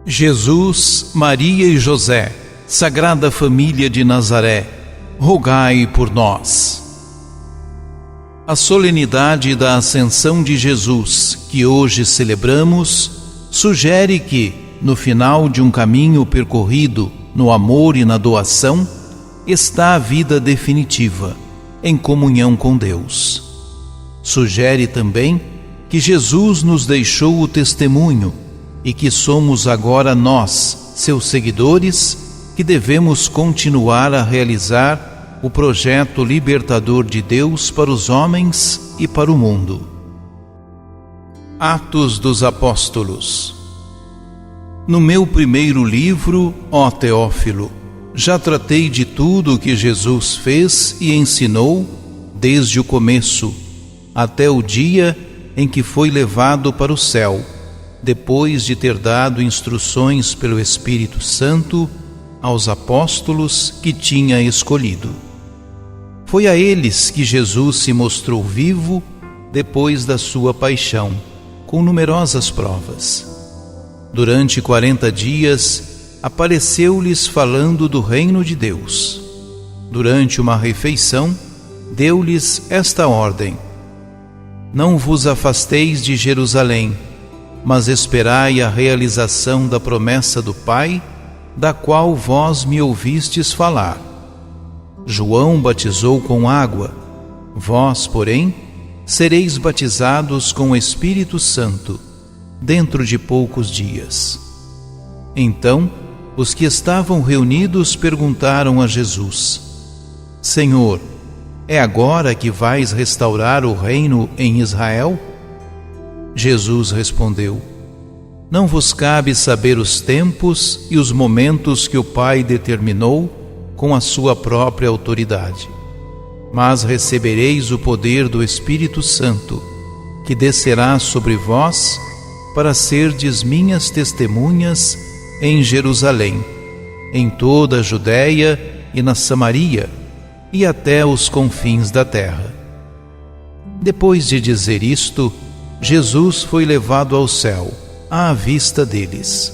Jesus, Maria e José, Sagrada Família de Nazaré, rogai por nós. A solenidade da Ascensão de Jesus, que hoje celebramos, sugere que, no final de um caminho percorrido no amor e na doação, está a vida definitiva, em comunhão com Deus. Sugere também que Jesus nos deixou o testemunho e que somos agora nós, seus seguidores, que devemos continuar a realizar o projeto libertador de Deus para os homens e para o mundo. Atos dos Apóstolos. No meu primeiro livro, ó Teófilo, já tratei de tudo o que Jesus fez e ensinou desde o começo, até o dia em que foi levado para o céu, depois de ter dado instruções pelo Espírito Santo aos apóstolos que tinha escolhido. Foi a eles que Jesus se mostrou vivo depois da sua paixão, com numerosas provas. Durante 40 dias, apareceu-lhes falando do reino de Deus. Durante uma refeição, deu-lhes esta ordem: não vos afasteis de Jerusalém, mas esperai a realização da promessa do Pai, da qual vós me ouvistes falar. João batizou com água, vós, porém, sereis batizados com o Espírito Santo, dentro de poucos dias. Então, os que estavam reunidos perguntaram a Jesus: Senhor, é agora que vais restaurar o reino em Israel? Jesus respondeu: não vos cabe saber os tempos e os momentos que o Pai determinou com a sua própria autoridade. Mas recebereis o poder do Espírito Santo, que descerá sobre vós, para serdes minhas testemunhas em Jerusalém, em toda a Judéia e na Samaria, e até os confins da terra. Depois de dizer isto, Jesus foi levado ao céu, à vista deles.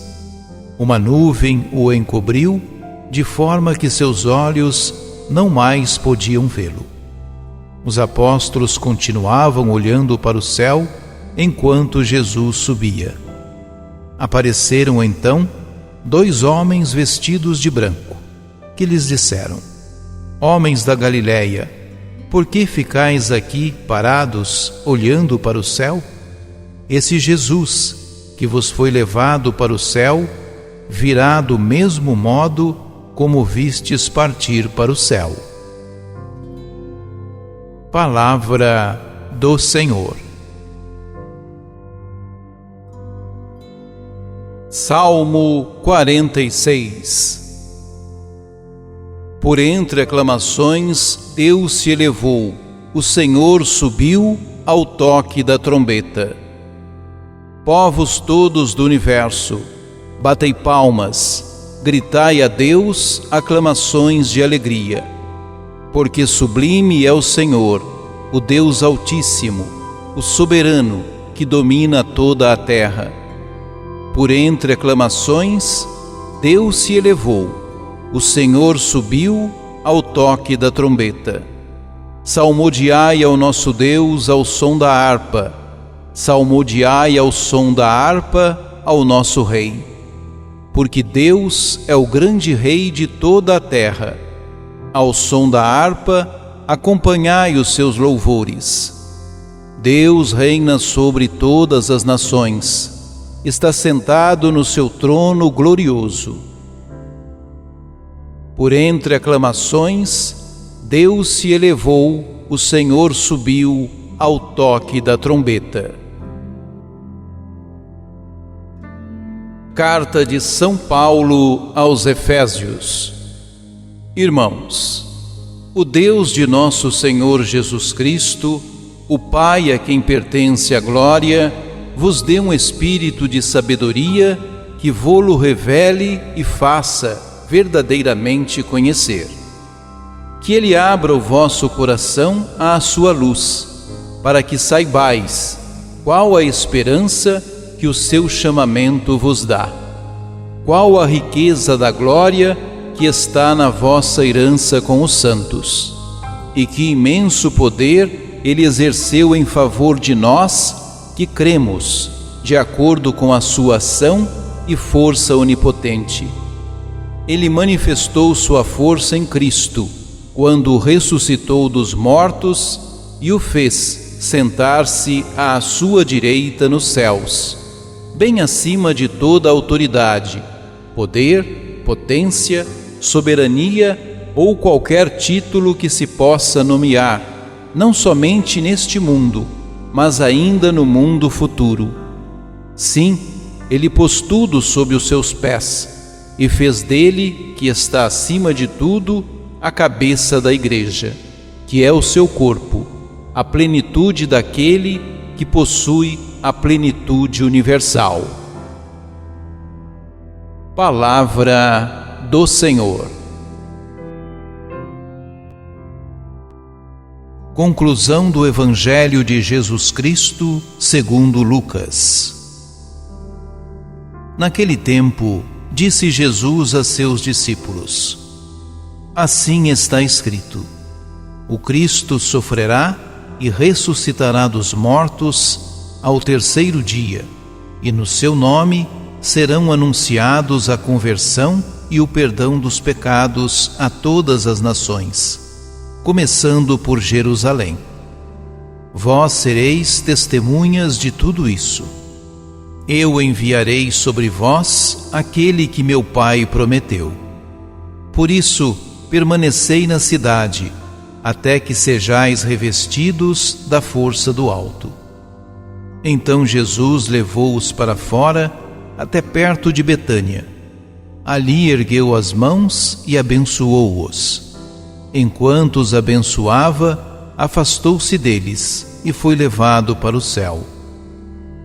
Uma nuvem o encobriu, de forma que seus olhos não mais podiam vê-lo. Os apóstolos continuavam olhando para o céu enquanto Jesus subia. Apareceram então 2 homens vestidos de branco, que lhes disseram: homens da Galileia, por que ficais aqui parados, olhando para o céu? Esse Jesus, que vos foi levado para o céu, virá do mesmo modo como vistes partir para o céu. Palavra do Senhor. Salmo 46. Por entre aclamações, Deus se elevou, o Senhor subiu ao toque da trombeta. Povos todos do universo, batei palmas, gritai a Deus aclamações de alegria. Porque sublime é o Senhor, o Deus Altíssimo, o soberano que domina toda a terra. Por entre aclamações, Deus se elevou, o Senhor subiu ao toque da trombeta. Salmodiai ao nosso Deus ao som da harpa, salmodiai ao som da harpa ao nosso Rei. Porque Deus é o grande Rei de toda a terra. Ao som da harpa, acompanhai os seus louvores. Deus reina sobre todas as nações. Está sentado no seu trono glorioso. Por entre aclamações, Deus se elevou, o Senhor subiu ao toque da trombeta. Carta de São Paulo aos Efésios. Irmãos, o Deus de nosso Senhor Jesus Cristo, o Pai a quem pertence a glória, vos dê um espírito de sabedoria que vô-lo revele e faça verdadeiramente conhecer. Que Ele abra o vosso coração à sua luz, para que saibais qual a esperança que o seu chamamento vos dá, Qual a riqueza da glória que está na vossa herança com os santos! E que imenso poder ele exerceu em favor de nós que cremos, de acordo com a sua ação e força onipotente. Ele manifestou sua força em Cristo, quando o ressuscitou dos mortos e o fez sentar-se à sua direita nos céus, bem acima de toda autoridade, poder, potência, soberania ou qualquer título que se possa nomear, não somente neste mundo, mas ainda no mundo futuro. Sim, ele pôs tudo sob os seus pés e fez dele, que está acima de tudo, a cabeça da Igreja, que é o seu corpo, a plenitude daquele que possui a plenitude universal. Palavra do Senhor. Conclusão do Evangelho de Jesus Cristo segundo Lucas. Naquele tempo, disse Jesus a seus discípulos: Assim está escrito: o Cristo sofrerá e ressuscitará dos mortos ao terceiro dia, e no seu nome serão anunciados a conversão e o perdão dos pecados a todas as nações, começando por Jerusalém. Vós sereis testemunhas de tudo isso. Eu enviarei sobre vós aquele que meu Pai prometeu. Por isso, permanecei na cidade, até que sejais revestidos da força do alto. Então Jesus levou-os para fora, até perto de Betânia. Ali ergueu as mãos e abençoou-os. Enquanto os abençoava, afastou-se deles e foi levado para o céu.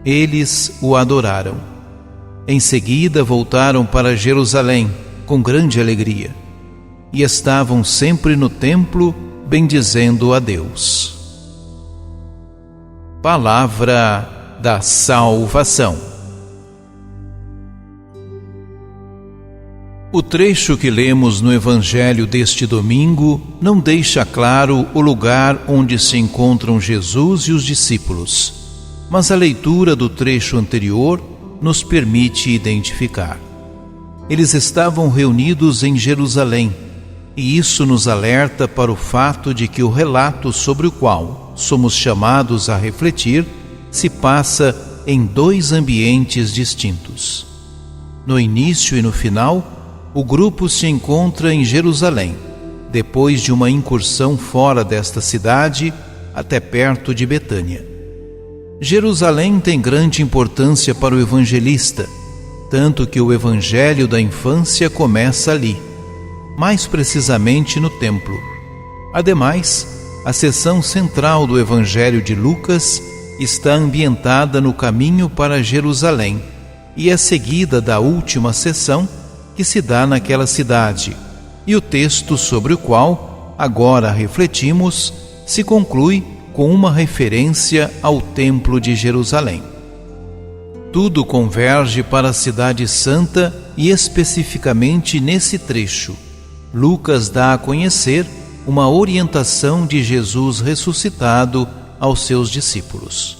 Eles o adoraram. Em seguida voltaram para Jerusalém com grande alegria e estavam sempre no templo bendizendo a Deus. Palavra da salvação. O trecho que lemos no Evangelho deste domingo não deixa claro o lugar onde se encontram Jesus e os discípulos, mas a leitura do trecho anterior nos permite identificar. Eles estavam reunidos em Jerusalém, e isso nos alerta para o fato de que o relato sobre o qual somos chamados a refletir se passa em dois ambientes distintos. No início e no final, o grupo se encontra em Jerusalém, depois de uma incursão fora desta cidade, até perto de Betânia. Jerusalém tem grande importância para o evangelista, tanto que o evangelho da infância começa ali, mais precisamente no templo. Ademais, a seção central do Evangelho de Lucas está ambientada no caminho para Jerusalém e é seguida da última seção que se dá naquela cidade, e o texto sobre o qual agora refletimos se conclui com uma referência ao Templo de Jerusalém. Tudo converge para a Cidade Santa e especificamente nesse trecho, Lucas dá a conhecer uma orientação de Jesus ressuscitado aos seus discípulos.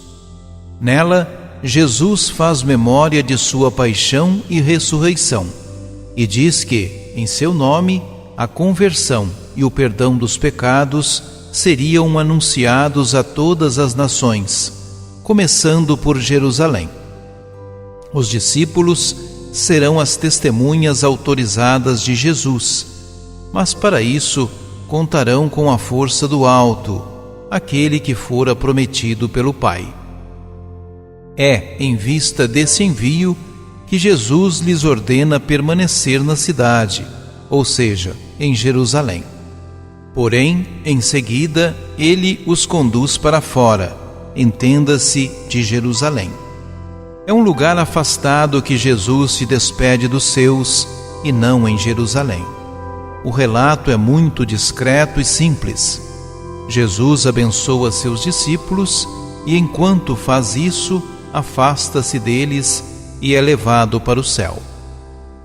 Nela, Jesus faz memória de sua paixão e ressurreição e diz que, em seu nome, a conversão e o perdão dos pecados seriam anunciados a todas as nações, começando por Jerusalém. Os discípulos serão as testemunhas autorizadas de Jesus, mas para isso contarão com a força do alto, aquele que fora prometido pelo Pai. É em vista desse envio que Jesus lhes ordena permanecer na cidade, ou seja, em Jerusalém. Porém, em seguida, ele os conduz para fora, entenda-se, de Jerusalém. É um lugar afastado que Jesus se despede dos seus, e não em Jerusalém. O relato é muito discreto e simples. Jesus abençoa seus discípulos e, enquanto faz isso, afasta-se deles e é levado para o céu.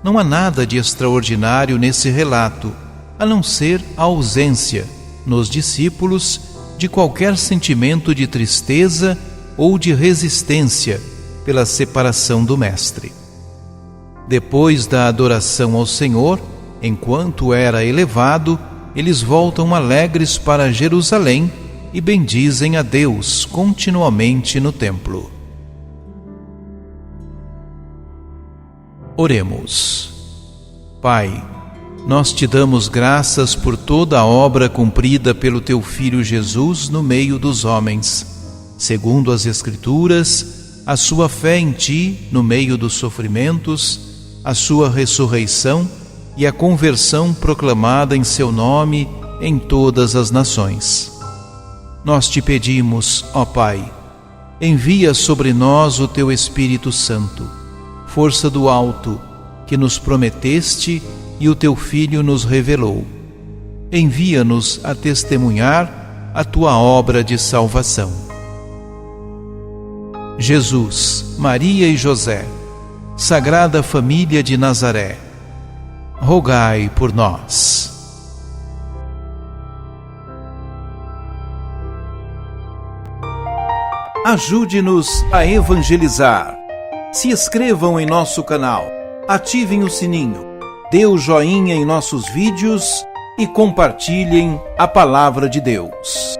Não há nada de extraordinário nesse relato, a não ser a ausência, nos discípulos, de qualquer sentimento de tristeza ou de resistência pela separação do Mestre. Depois da adoração ao Senhor, enquanto era elevado, eles voltam alegres para Jerusalém e bendizem a Deus continuamente no templo. Oremos. Pai, nós te damos graças por toda a obra cumprida pelo teu Filho Jesus no meio dos homens. Segundo as Escrituras, a sua fé em ti no meio dos sofrimentos, a sua ressurreição e a conversão proclamada em seu nome em todas as nações. Nós te pedimos, ó Pai, envia sobre nós o teu Espírito Santo, força do alto, que nos prometeste e o teu Filho nos revelou. Envia-nos a testemunhar a tua obra de salvação. Jesus, Maria e José, Sagrada Família de Nazaré, rogai por nós. Ajude-nos a evangelizar. Se inscrevam em nosso canal, ativem o sininho, dê o joinha em nossos vídeos e compartilhem a palavra de Deus.